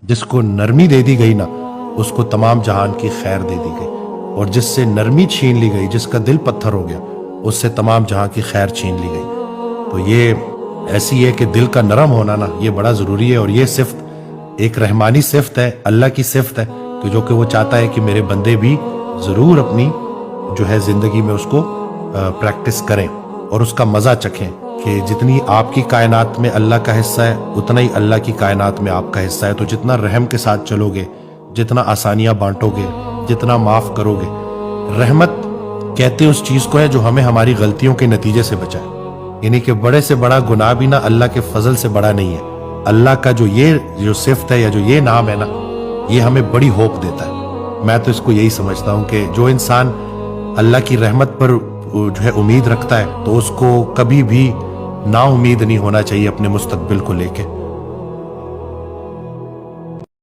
جس کو نرمی دے دی گئی نا اس کو تمام جہان کی خیر دے دی گئی، اور جس سے نرمی چھین لی گئی، جس کا دل پتھر ہو گیا، اس سے تمام جہاں کی خیر چھین لی گئی۔ تو یہ ایسی ہے کہ دل کا نرم ہونا نا یہ بڑا ضروری ہے، اور یہ صفت ایک رحمانی صفت ہے، اللہ کی صفت ہے، کہ جو کہ وہ چاہتا ہے کہ میرے بندے بھی ضرور اپنی جو ہے زندگی میں اس کو پریکٹس کریں اور اس کا مزہ چکھیں، کہ جتنی آپ کی کائنات میں اللہ کا حصہ ہے اتنا ہی اللہ کی کائنات میں آپ کا حصہ ہے۔ تو جتنا رحم کے ساتھ چلو گے، جتنا آسانیاں بانٹو گے، جتنا معاف کرو گے، رحمت کہتے اس چیز کو ہے جو ہمیں ہماری غلطیوں کے نتیجے سے بچائے، یعنی کہ بڑے سے بڑا گناہ بھی نا اللہ کے فضل سے بڑا نہیں ہے۔ اللہ کا جو صفت ہے یا جو یہ نام ہے نا، یہ ہمیں بڑی ہوپ دیتا ہے۔ میں تو اس کو یہی سمجھتا ہوں کہ جو انسان اللہ کی رحمت پر جو ہے امید رکھتا ہے تو اس کو کبھی بھی نا امید نہیں ہونا چاہیے اپنے مستقبل کو لے کے۔